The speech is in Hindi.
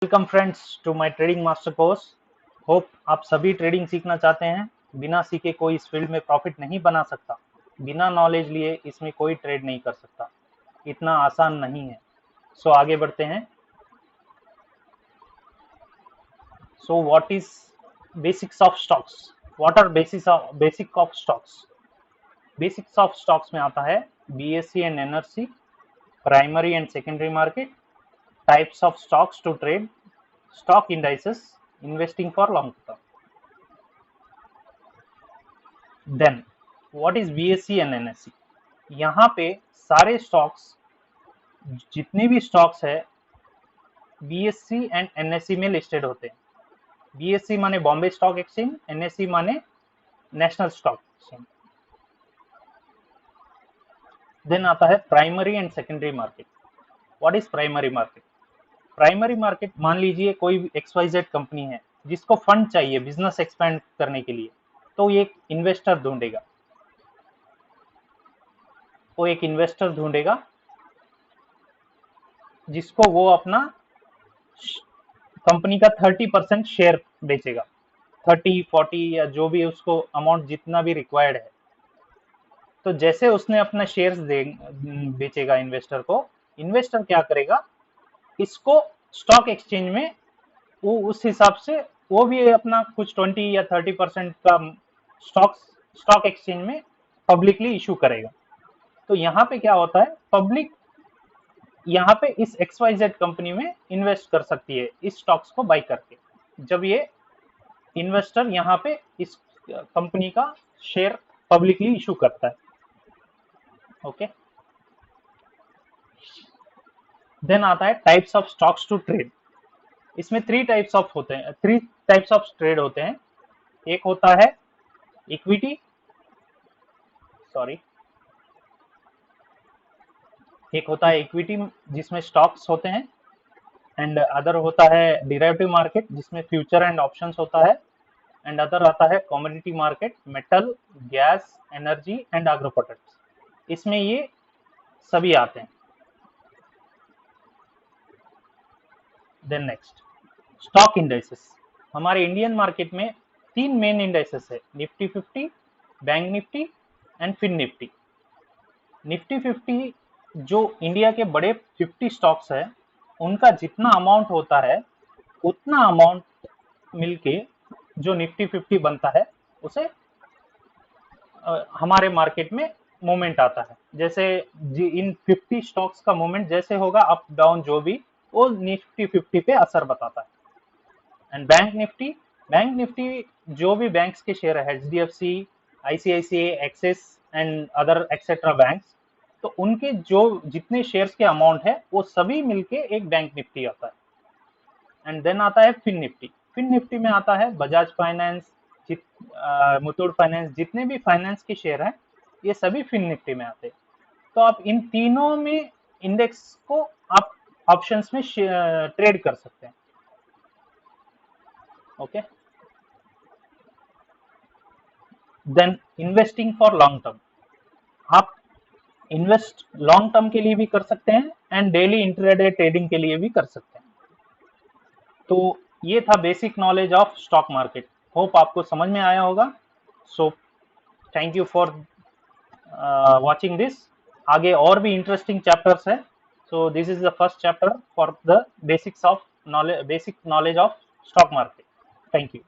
Welcome friends to my trading master course. Hope आप सभी ट्रेडिंग सीखना चाहते हैं। बिना सीखे कोई इस फील्ड में प्रॉफिट नहीं बना सकता। बिना नॉलेज लिए इसमें कोई ट्रेड नहीं कर सकता। इतना आसान नहीं है। सो आगे बढ़ते हैं। So what is basics of stocks? What are basic of stocks? Basics of stocks में आता है BSC and NRC, primary and secondary market, types of stocks to trade, stock indices, investing for long term. Then what is BSE and NSE? यहाँ पे सारे स्टॉक्स, जितने भी स्टॉक्स है BSE एंड NSE में लिस्टेड होते हैं। BSE माने बॉम्बे स्टॉक एक्सचेंज, NSE माने नेशनल स्टॉक एक्सचेंज। देन आता है primary and secondary market. What is primary market? Primary market, मान लीजिए कोई XYZ कंपनी है जिसको फंड चाहिए बिजनेस एक्सपेंड करने के लिए, तो ये इन्वेस्टर ढूंढेगा। वो एक इन्वेस्टर ढूंढेगा जिसको वो अपना कंपनी का 30% शेयर बेचेगा, 30-40 या जो भी उसको अमाउंट जितना भी रिक्वायर्ड है। तो जैसे उसने अपना शेयर्स बेचेगा इन्वेस्टर को, इन्वेस्टर क्या करेगा, इसको स्टॉक एक्सचेंज में वो उस हिसाब से वो भी अपना कुछ 20 या 30% का स्टॉक एक्सचेंज में पब्लिकली इशू करेगा। तो यहाँ पे क्या होता है, पब्लिक यहाँ पे इस XYZ कंपनी में इन्वेस्ट कर सकती है इस स्टॉक्स को बाय करके, जब ये इन्वेस्टर यहाँ पे इस कंपनी का शेयर पब्लिकली इशू करता है। ओके, देन आता है types of stocks to trade. इसमें थ्री टाइप्स ऑफ ट्रेड होते हैं। एक होता है इक्विटी, एक होता है इक्विटी जिसमें स्टॉक्स होते हैं, एंड अदर होता है डिराइवेटिव मार्केट जिसमें फ्यूचर एंड ऑप्शंस होता है, एंड अदर आता है commodity market, metal, gas, energy and agro products. इसमें ये सभी आते हैं। Then next, stock indices. हमारे इंडियन मार्केट में तीन मेन इंडाइसेस है, Nifty 50, bank Nifty and Fin Nifty. Nifty 50 जो इंडिया के बड़े 50 स्टॉक्स है, उनका जितना अमाउंट होता है उतना अमाउंट मिलके जो निफ्टी 50 बनता है, उसे हमारे मार्केट में मूवमेंट आता है। जैसे इन 50 स्टॉक्स का मूवमेंट जैसे होगा अप डाउन जो भी, वो निफ्टी 50 पे असर बताता है। एंड बैंक निफ्टी जो भी बैंक्स के शेयर है, HDFC, ICICI, axis and other etcetera banks, तो उनके जो जितने शेयर्स के अमाउंट है वो सभी मिलके एक बैंक निफ्टी आता है। एंड देन आता है फिन निफ्टी। फिन निफ्टी में आता है बजाज फाइनेंस, मुथूट फाइनेंस, जितने भी फाइनेंस के शेयर हैं ये सभी फिन निफ्टी में आते हैं। तो आप इन तीनों में इंडेक्स को आप ऑप्शंस में ट्रेड कर सकते हैं। Okay, then investing for long term. आप इन्वेस्ट लॉन्ग टर्म के लिए भी कर सकते हैं एंड डेली इंट्राडे ट्रेडिंग के लिए भी कर सकते हैं। तो ये था basic knowledge of stock market. Hope आपको समझ में आया होगा। So thank you for watching this. आगे और भी इंटरेस्टिंग चैप्टर्स है। So this is the first chapter for the basic knowledge of stock market. Thank you.